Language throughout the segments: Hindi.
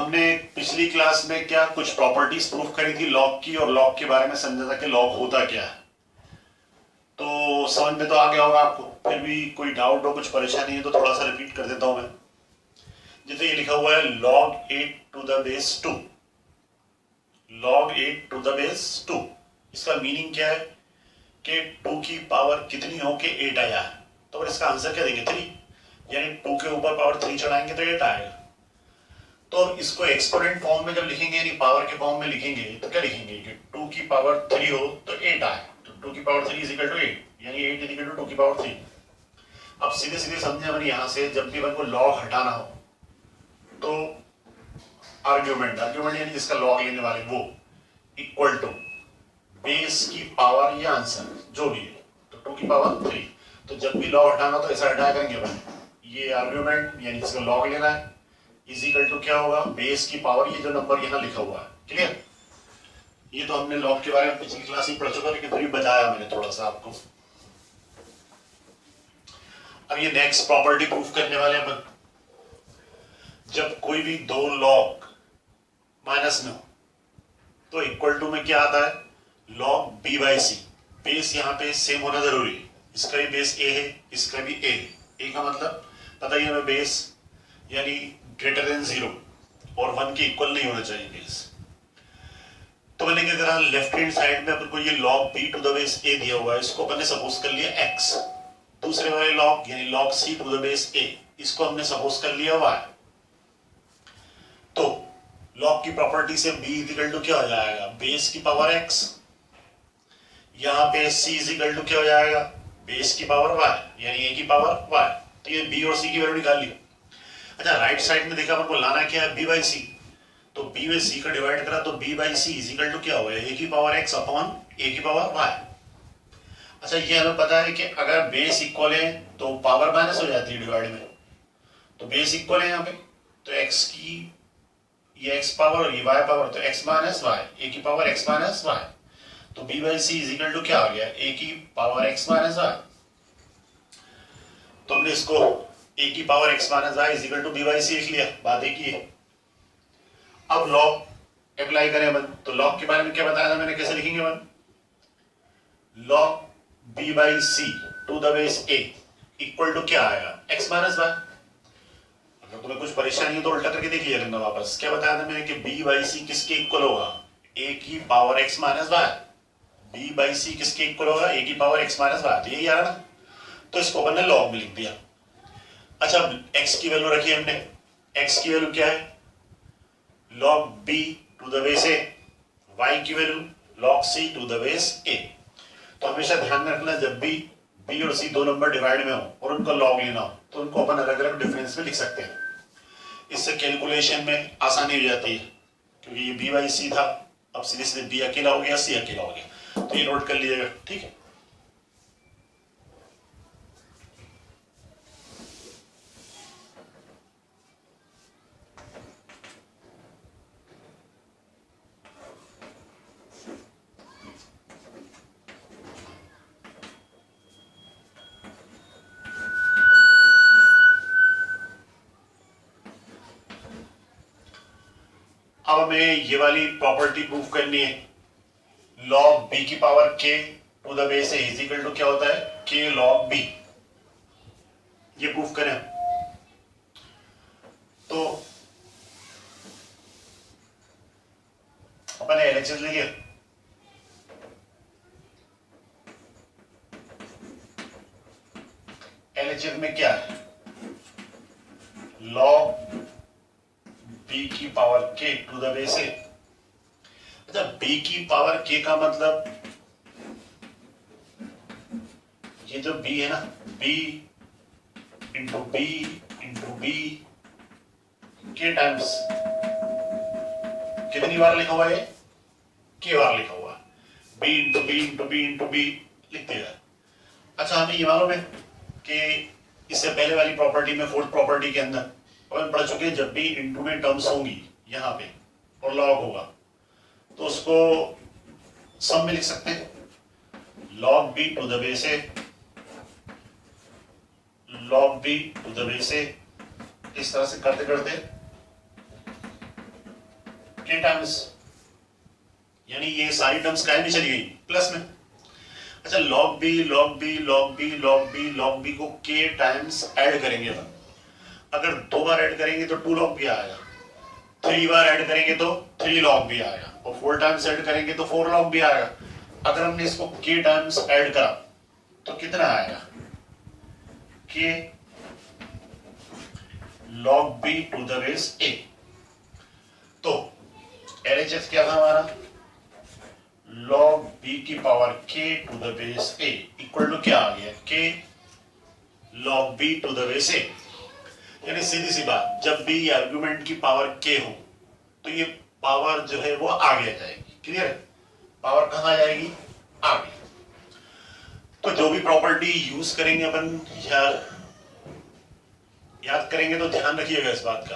हमने पिछली क्लास में क्या कुछ प्रॉपर्टीज प्रूफ करी थी लॉग की, और लॉग के बारे में समझा था कि लॉग होता क्या है। तो समझ में तो आ गया होगा आपको। फिर भी कोई डाउट हो, कुछ परेशानी है तो थोड़ा सा रिपीट कर देता हूं मैं। जैसे ये लिखा हुआ है log 8 to the base 2, log 8 to the base 2। इसका मीनिंग क्या है कि 2 की पावर कितनी हो के 8 आया है, तो फिर इसका आंसर क्या देंगे 3, यानी 2 के ऊपर पावर 3 चढ़ाएंगे तो 8 आएगा। तो इसको एक्सपोनेंट फॉर्म में जब लिखेंगे यानी पावर के फॉर्म में लिखेंगे तो क्या लिखेंगे कि 2 की पावर 3 हो तो 8 आए, तो 2 की पावर 3 इज इक्वल टू 8, यानी 8 इज इक्वल टू 2 की पावर 3। अब सीधे सीधे समझे अपन, यहां से जब भी अपन को लॉग हटाना हो तो आर्ग्यूमेंट यानी जिसका लॉग लेने वाले वो इक्वल टू बेस की पावर या आंसर जो भी है, तो 2 की पावर 3। तो जब भी लॉग हटाना तो ऐसा हटाया करेंगे अपन, ये आर्ग्यूमेंट यानी जिसका लॉग लेना है इज इक्वल टू क्या होगा बेस की पावर, ये जो नंबर यहाँ लिखा हुआ है। क्लियर? ये तो हमने लॉग के बारे में पिछली क्लास में पढ़ चुका, लेकिन फिर बताया मैंने थोड़ा सा आपको। अब ये नेक्स्ट प्रॉपर्टी प्रूफ करने वाले अपन। जब कोई भी दो लॉग माइनस में हो तो इक्वल टू में क्या आता है log B by C. Base यहाँ पे सेम होना जरूरी है, इसका भी बेस ए है, इसका भी ए है। ए का मतलब पता ही हमें बेस यानी ग्रेटर देन 0 और 1 के इक्वल नहीं होना चाहिए बेस। तो मैंने क्या करा, लेफ्ट हैंड साइड में अपन को ये log b to the base a दिया हुआ है, इसको अपन ने सपोज कर लिया x। दूसरे वाले log यानी log c to the base a, इसको हमने सपोज कर लिया y। तो log की प्रॉपर्टी से b इक्वल टू क्या हो जाएगा बेस की पावर x, यहाँ पे c इक्वल टू क्या हो जाएगा बेस की पावर y यानी a की पावर y। तो ये b और c की वैल्यू निकाल ली। अच्छा, राइट साइड में देखा अपन को लाना क्या है b बाई सी, तो b में c का डिवाइड करा तो b by C is equal to क्या हो गया a की पावर x अपॉन a की पावर y। अच्छा, ये हमें पता है कि अगर बेस इक्वल है तो पावर माइनस हो जाती है डिवाइड में, तो बेस इक्वल है यहाँ पे, तो x की ये x पावर और ये y पावर, तो x माइनस y a की पावर x माइनस y। तो b by C is equal to क्या हो गया a की पावर x माइनस y। तो हमने इसको a की power x minus y is equal to b by c लिख लिया, बात एक ही है। अब लॉग अप्लाई करें अपन, तो लॉग के बारे में क्या बताया था मैंने, कैसे लिखेंगे अपन, log b by c to the base a equal to क्या आएगा x माइनस y। अगर तुम्हें कुछ परेशानी हो तो उल्टा करके देख लिया करना वापस। क्या बताया था मैंने कि b बाई सी किसके इक्वल होगा a की power x minus y। b by c किसके इक्वल होगा a की पावर x माइनस y, तो यही आ रहा ना, तो इसको अपन ने लॉग में लिख दिया। अच्छा, x की वैल्यू रखी हमने, x की वैल्यू क्या है log b to the base a, y की value log c to the base a। तो हमेशा ध्यान में रखना, जब भी b और c दो नंबर डिवाइड में हो और उनका लॉग लेना हो तो उनको अपन अलग अलग डिफरेंस में लिख सकते हैं। इससे कैलकुलेशन में आसानी हो जाती है, क्योंकि ये b बाई सी था, अब सीधे सीधे b अकेला हो गया, c अकेला हो गया, तो ये नोट कर लीजिएगा। ठीक है, अब हमें ये वाली प्रॉपर्टी प्रूफ करनी है, log b की power k to the base a is equal to क्या होता है k log b। ये प्रूफ करें तो अपन LHS ले लिया, LHS में क्या है log b की power k to the base a। अच्छा, b की पावर k का मतलब ये जो b है ना, b into b into b के टाइम्स कितनी बार लिखा हुआ है, k बार लिखा हुआ है, b into b into b into b लिख देगा। अच्छा, हमें ये मालूम है कि इससे पहले वाली प्रॉपर्टी में, फोर्थ प्रॉपर्टी के अंदर अपन पढ़ चुके हैं, जब भी इंटू में टर्म्स होंगी यहाँ पे और लॉग होगा तो उसको सम में लिख सकते हैं, log b to the base a, log b to the base a। इस तरह से करते करते के टाइम्स, यानी ये सारी टर्म्स काय में चली गई, प्लस में। अच्छा, log b log b log b log b log b को k टाइम्स ऐड करेंगे अपन। अगर 2 बार ऐड करेंगे तो 2 log b आएगा, 3 बार ऐड करेंगे तो 3 log b आएगा, और 4 टाइम्स ऐड करेंगे तो 4 log b आएगा। अगर हमने इसको k टाइम्स ऐड करा तो कितना आएगा, k log b to the base a। तो LHS क्या था हमारा, log b की power k to the base a equal to क्या आ गया, k log b to the base a। यानी सीधी सी बात, जब भी आर्गुमेंट की पावर k हो तो ये पावर जो है वो आगे आ जाएगी। क्लियर है, पावर कहां जाएगी, आगे। तो जो भी प्रॉपर्टी यूज करेंगे अपन याद करेंगे तो ध्यान रखिएगा इस बात का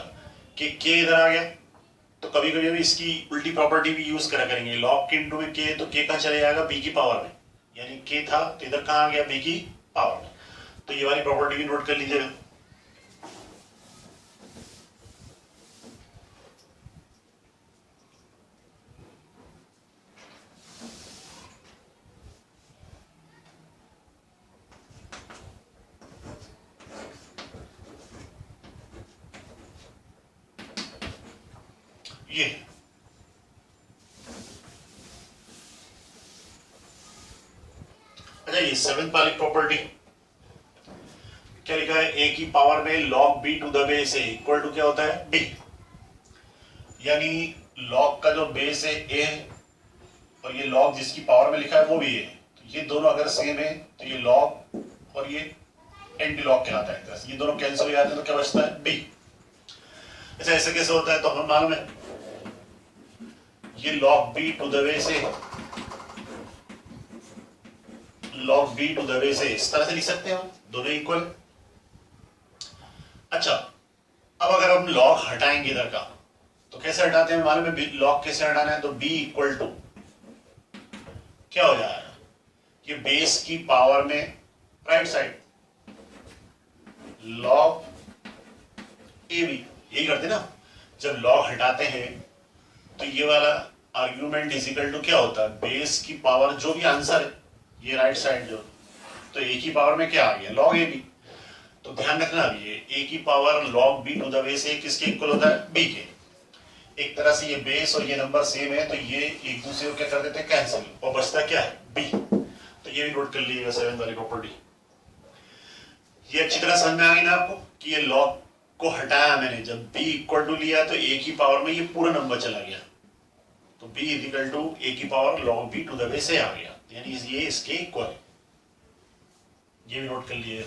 कि k इधर आ गया तो कभी कभी हम इसकी उल्टी प्रॉपर्टी भी यूज करा करेंगे, लॉग के इंटू में k, तो k कहां चले जाएगा, b की पावर में, यानी k था तो इधर कहां आ गया, b की पावर में। तो ये वाली प्रॉपर्टी भी नोट कर लीजिएगा। ये अच्छा, ये 7th वाली प्रॉपर्टी क्या लिखा है, a की पावर में log b to the base a equal to क्या होता है, b। यानी log का जो बेस है a है और ये log जिसकी पावर में लिखा है वो भी है, तो ये दोनों अगर सेम है तो ये log और ये एंटी लॉग कहलाता है। ये दोनों कैंसिल हो जाते हैं तो क्या बचता है, b। अच्छा, ऐसे कैसे होता है, तो हम मालूम है ये log b to the base a, log b to the base a, इस तरह से लिख सकते हैं, दोनों इक्वल। अच्छा, अब अगर हम log हटाएंगे इधर का तो कैसे हटाते हैं, मालूम है log कैसे हटाना है, तो b इक्वल टू क्या हो जाएगा, ये बेस की पावर में राइट साइड log ab, यही करते ना, जब log हटाते हैं तो ये वाला आर्ग्यूमेंट इज इक्वल टू क्या होता है, बेस की पावर जो भी आंसर है, ये राइट साइड जो, तो a की पावर में क्या आ गया, log ab। तो ध्यान रखना अभी ये a की power log b to the base a किसके इक्वल होता है, b के। एक तरह से ये बेस और ये नंबर सेम है तो ये एक दूसरे को क्या कर देते हैं, कैंसिल, और बचता क्या है, b। तो ये भी नोट कर लीजिएगा 7th वाली प्रॉपर्टी। ये अच्छी तरह समझ में आ गई ना आपको कि ये log को हटाया मैंने, जब b इक्वल टू लिया तो a की पावर में ये पूरा नंबर चला गया, तो b is equal to a की power log b to the base a आ गया, यानी ये इसके इक्वल है। ये भी नोट कर लिए।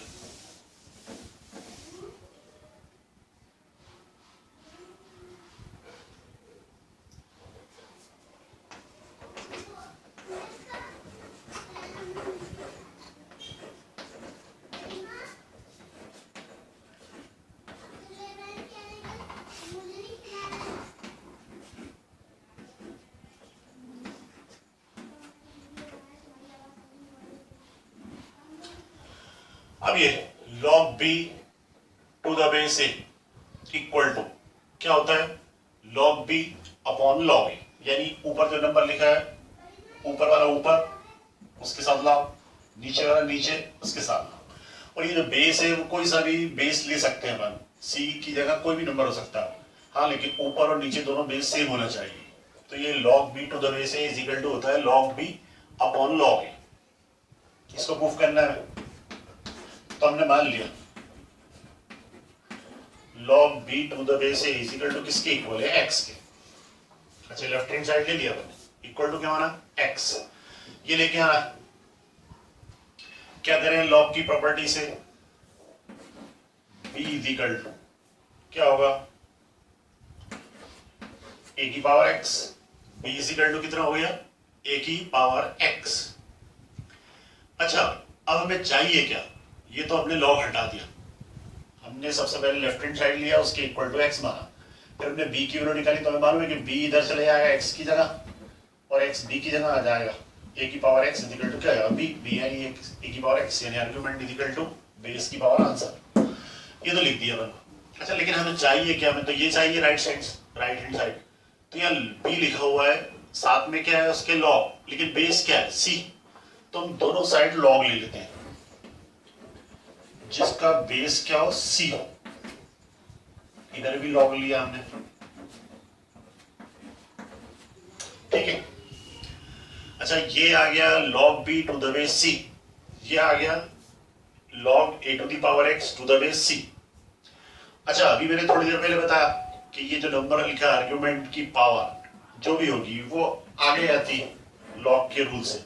अब ये log b to the base a equal to क्या होता है, log b upon log a, यानी ऊपर जो नंबर लिखा है ऊपर वाला ऊपर उसके साथ log, नीचे वाला नीचे उसके साथ log। और ये जो बेस है वो कोई सा भी बेस ले सकते हैं अपन, c की जगह कोई भी नंबर हो सकता है, हाँ, लेकिन ऊपर और नीचे दोनों बेस सेम होना चाहिए। तो ये log b to the base a is equal to होता है log b upon log a। इसको प्रूफ करना है तो हमने मान लिया log b to the base a is equal to किसके इक्वल है, x के। अच्छा, लेफ्ट हैंड साइड ले लिया अपने, इक्वल टू क्या माना, x। ये लेके आना, क्या करें, log की प्रॉपर्टी से b इज इक्वल टू क्या होगा, a की power x, b is equal to कितना हो गया, a की पावर x। अच्छा, अब हमें चाहिए क्या, ये तो हमने log हटा दिया, हमने सबसे पहले लेफ्ट हैंड साइड लिया, उसके इक्वल टू x माना, फिर हमने b की वैल्यू निकाली, तो हमें मालूम है कि b इधर चले जाएगा x की जगह और x b की जगह आ जाएगा, a की पावर x इक्वल टू क्या आएगा, b यानी a की पावर x, यानी आर्गुमेंट इक्वल टू बेस की पावर आंसर। ये तो लिख दिया अपन। अच्छा, लेकिन हमें चाहिए क्या, हमें तो ये चाहिए राइट हैंड साइड, तो यहाँ बी लिखा हुआ है, साथ में क्या है उसके लॉग, लेकिन बेस क्या है सी, तो हम दोनों साइड लॉग ले लेते हैं, जिसका बेस क्या हो सी हो। इधर भी लॉग लिया हमने, ठीक है। अच्छा ये आ गया log b to the base c, ये आ गया log a to the power x to the base c। अच्छा अभी मैंने थोड़ी देर पहले बताया कि ये जो नंबर लिखा है आर्ग्यूमेंट की पावर जो भी होगी वो आगे आती है log के रूल से,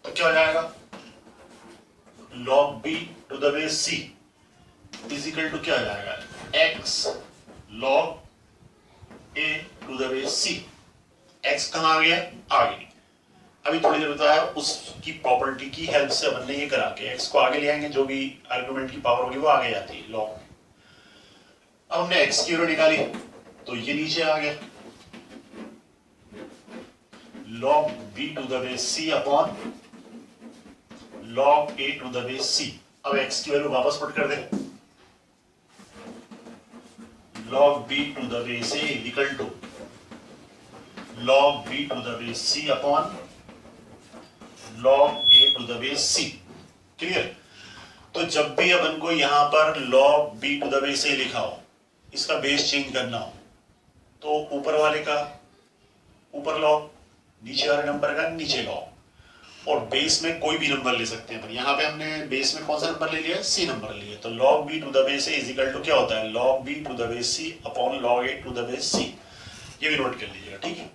तो क्या हो जाएगा log b to the base c is equal to क्या हो जाएगा x log a to the base c। x कहां आ गया आगे, अभी थोड़ी देर बताया उसकी प्रॉपर्टी की हेल्प से अपन ने ये करा के x को आगे ले आएंगे, जो भी आर्गुमेंट की पावर होगी वो आगे जाती है लॉग। अब हमने x की वैल्यू निकाली तो ये नीचे आ गया log b to the base c upon log a to the base c। अब x की वैल्यू वापस पुट कर दे, log b to the base a equal to log b to the base c upon log a to the base c। Clear. तो जब भी अपन को यहां पर log b to the base a लिखा हो, इसका बेस चेंज करना हो, तो ऊपर वाले का ऊपर लॉग, नीचे वाले नंबर का नीचे लॉग, और बेस में कोई भी नंबर ले सकते हैं अपन। यहां पे हमने बेस में कौन सा नंबर ले लिया, c नंबर लिया, तो log b to the base a is equal to क्या होता है log b to the base c upon log a to the base c। ये भी नोट कर लीजिएगा, ठीक है।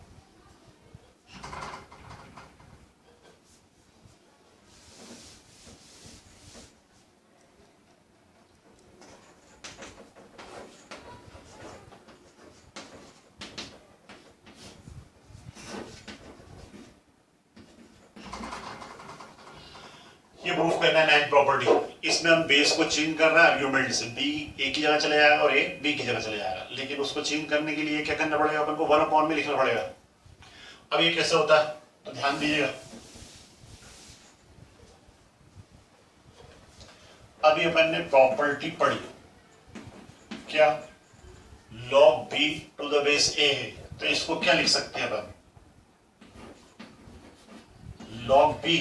ये प्रूफ करना है नाइन्थ प्रॉपर्टी। इसमें हम बेस को चेंज कर रहे हैं आर्ग्यूमेंट से, b a की जगह चले जाएगा और a b की जगह चले जाएगा, लेकिन उसको चेंज करने के लिए क्या करना पड़ेगा अपन को 1 अपॉन में लिखना पड़ेगा। अब ये कैसे होता है तो ध्यान दीजिएगा। अभी अपन ने प्रॉपर्टी पढ़ी क्या, log b to the base a है, तो इसको क्या लिख सकते हैं अपन log b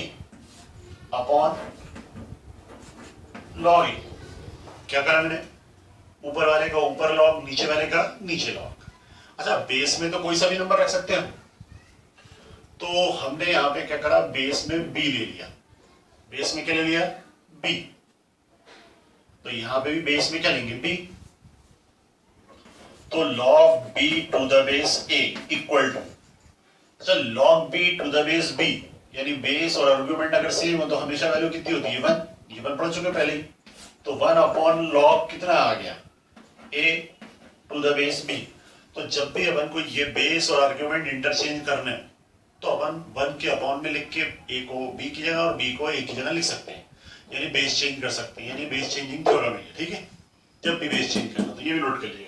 upon log a। क्या करा मैंने, ऊपर वाले का ऊपर लॉग, नीचे वाले का नीचे लॉग। अच्छा बेस में तो कोई सा भी नंबर रख सकते हैं, तो हमने यहां पे क्या करा, बेस में b ले लिया, बेस में क्या ले लिया b, तो यहां पे भी बेस में क्या लेंगे b, तो log b to the base a equal to, अच्छा log b to the base b, यानी बेस और आर्गुमेंट अगर सेम हो तो हमेशा वैल्यू कितनी होती है 1, ये 1 पढ़ चुके पहले ही, तो 1 अपॉन लॉग कितना आ गया a to the base b। तो जब भी अपन को ये बेस और आर्गुमेंट इंटरचेंज करने तो अपन 1 के अपॉन में लिख के a को b की जगह और b को a की जगह लिख सकते हैं, यानी बेस चेंज कर सकते हैं, यानी बेस चेंजिंग थ्योरम है, ठीक है। जब भी बेस चेंज करना तो ये भी नोट कर लीजिएगा।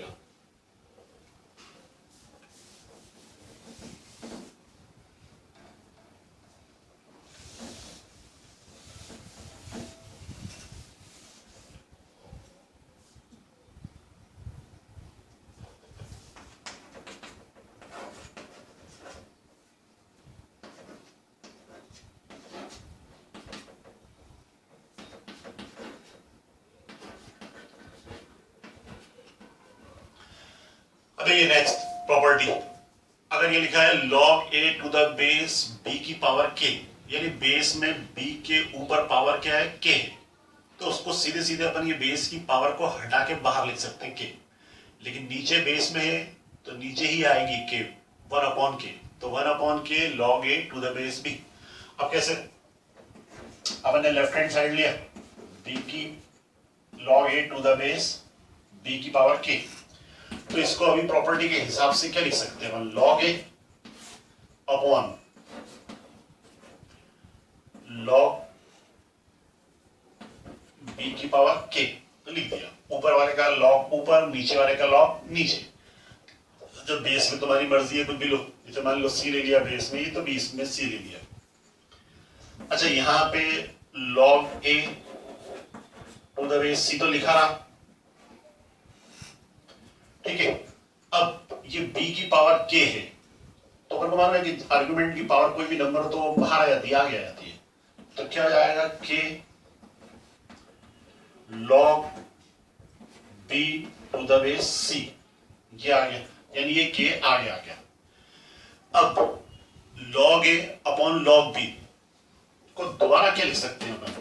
अबे ये नेक्स्ट प्रॉपर्टी, अगर ये लिखा है log a to the base b की पावर k, यानी बेस में b के ऊपर पावर क्या है k है, तो उसको सीधे सीधे अपन ये बेस की पावर को हटा के बाहर लिख सकते हैं k, लेकिन नीचे बेस में है तो नीचे ही आएगी k 1 अपॉन k, तो 1 upon k log a to the base b। अब कैसे, अपन ने लेफ्ट हैंड साइड लिया b की log a to the base b की पावर k, तो इसको अभी प्रॉपर्टी के हिसाब से क्या लिख सकते हैं, log a upon log b की पावर k, तो लिख दिया, ऊपर वाले का log ऊपर, नीचे वाले का log नीचे। जब बेस में तुम्हारी मर्जी है कुछ भी लो, जैसे मान लो c ले लिया बेस में, तो बीस में c ले लिया। अच्छा यहां पे log a to the base c तो लिखा रहा, ठीक है, अब ये b की पावर k है, तो अपन को मालूम है कि आर्गुमेंट की पावर कोई भी नंबर तो बाहर आ जाती है, आगे आ जाती है, तो क्या हो जाएगा k log b to the base c, ये आ गया, यानी ये k आगे आ गया। अब log a upon log b को दोबारा क्या लिख सकते हैं अपन,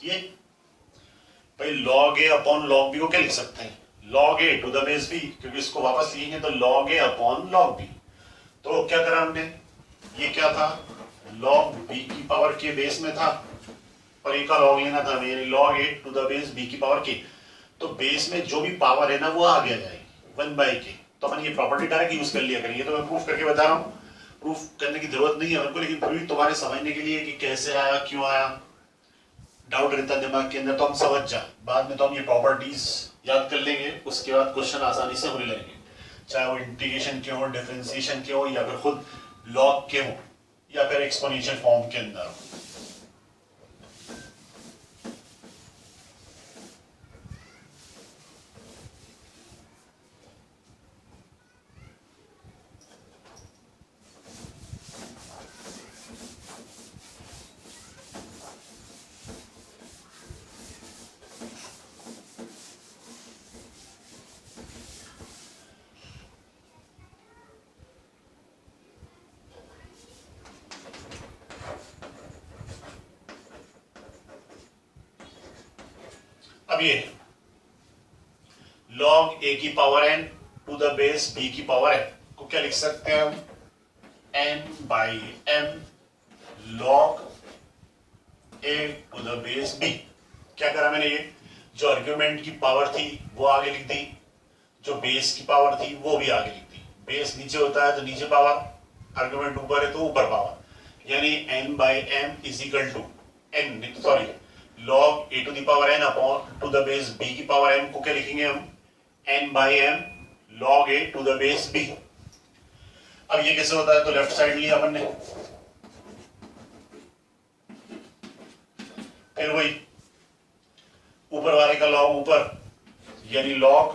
ये भाई log a upon log b को क्या लिख सकते हैं, log a to the base b, क्योंकि इसको वापस लिखेंगे तो log a upon log b। तो क्या करा हमने, ये क्या था, log b की पावर k बेस में था और a का log लेना था, यानी log a to the base b की पावर k। तो बेस में जो भी पावर है ना वो आगे आ जाएगी 1 बाई k। तो अपन ये प्रॉपर्टी डायरेक्ट यूज कर लिया करेंगे, तो मैं प्रूफ करके बता रहा हूँ, प्रूफ करने की जरूरत नहीं है अपन को, लेकिन फिर भी तुम्हारे समझने के लिए कि कैसे आया, क्यों आया, डाउट रहता है दिमाग के अंदर तो हम समझ जा, बाद में तो हम ये प्रॉपर्टीज याद कर लेंगे, उसके बाद क्वेश्चन आसानी से होने लगेंगे, चाहे वो इंटीग्रेशन के हो, डिफरेंशिएशन के हो, या फिर खुद लॉग के हो, या फिर एक्सपोनेंशियल फॉर्म के अंदर हो। अब ये log a की power n to the base b की पावर n को क्या लिख सकते हैं हम, n by m log a to the base b। क्या करा मैंने, ये जो आर्ग्यूमेंट की पावर थी वो आगे लिख दी, जो बेस की पावर थी वो भी आगे लिख दी। बेस नीचे होता है तो नीचे पावर, आर्ग्यूमेंट ऊपर है तो ऊपर पावर, यानी n by m is equal to n, sorry log a to the power n upon to the base b की पावर m को क्या लिखेंगे हम, n by m log a to the base b। अब ये कैसे होता है, तो लेफ्ट साइड लिया अपन ने, फिर वही ऊपर वाले का log ऊपर, यानी log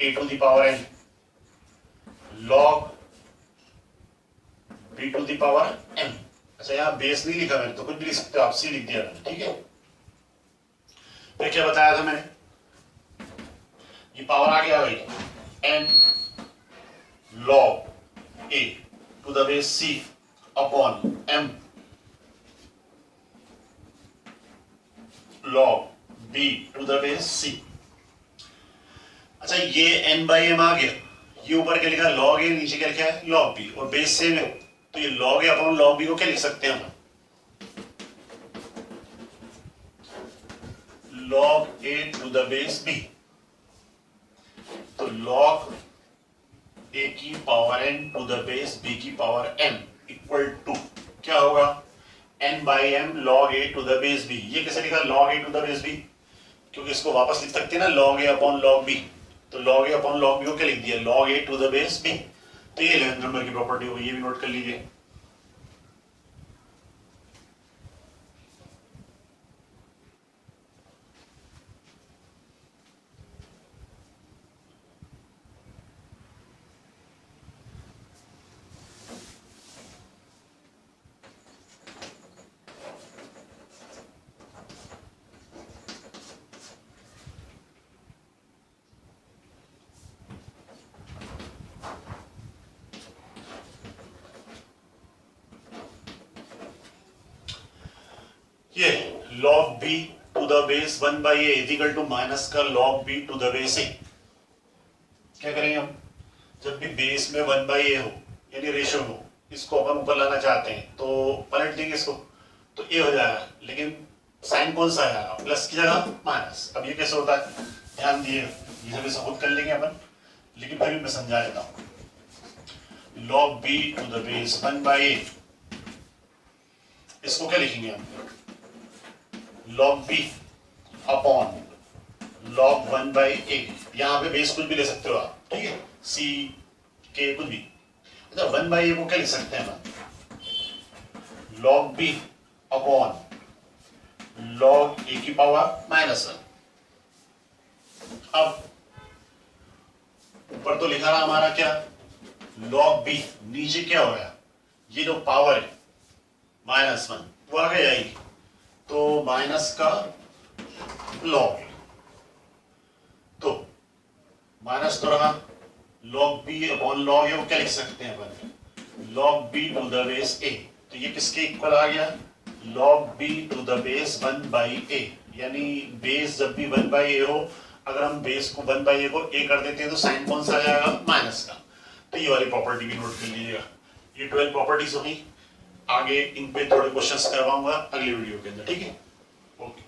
a to the power n log b to the power m। अच्छा यहाँ बेस नहीं लिखा मैंने, तो कुछ भी लिख सकते हो आप, सी लिख दिया मैंने, ठीक है। फिर क्या बताया था मैंने, ये पावर आगे आ गई n log a to the base c upon m log b to the base c। अच्छा ये n बाई m आ गया, ये ऊपर क्या लिखा log a, नीचे क्या लिखा है log b, और बेस सेम है, तो ये log a upon log b को क्या लिख सकते हैं हम, log a to the base b। तो log a की power n to the base b की पावर m इक्वल टू क्या होगा, n by m log a to the base b। ये कैसे लिखा log a to the base b, क्योंकि इसको वापस लिख सकते हैं ना log a upon log b, तो log a upon log b को क्या लिख दिया log a to the base b। तो ये 11 नंबर की प्रॉपर्टी होगी, ये भी नोट कर लीजिए। ये log b to the base 1 by a is equal to minus का log b to the base a। क्या करेंगे हम, जब भी बेस में 1 बाई ए हो यानी रेशियो हो, इसको अपन ऊपर लाना चाहते हैं तो पलट देंगे इसको, तो a हो जाएगा, लेकिन साइन कौन सा आएगा, प्लस की जगह माइनस। अब ये कैसे होता है ध्यान दिए, ये सब खुद कर लेंगे अपन, लेकिन फिर भी मैं समझा देता हूं। log b to the base 1 by a, इसको क्या लिखेंगे हम, log b upon log 1 by a. यहां पे बेस कुछ भी ले सकते हो आप, ठीक है, c के कुछ भी। अच्छा 1 बाई ए को क्या लिख सकते हैं हम, log b upon log a की पावर -1। अब ऊपर तो लिखा रहा हमारा क्या, log b, नीचे क्या हो गया, ये जो पावर है -1 वो आगे जाएगी, तो माइनस का log, तो माइनस तो रहा, log b अपॉन log है वो क्या लिख सकते हैं अपन, log b to the base a, तो ये किसके इक्वल आ गया, log b to the base 1 by a, यानी बेस जब भी 1 बाई a हो, अगर हम बेस को 1 बाई a को a कर देते हैं तो साइन कौन सा आ जाएगा, माइनस का। तो ये वाली प्रॉपर्टी भी नोट कर लीजिएगा। ये 12 प्रॉपर्टीज होगी, आगे इन पे थोड़े क्वेश्चंस करवाऊंगा अगली वीडियो के अंदर, ठीक है, ओके।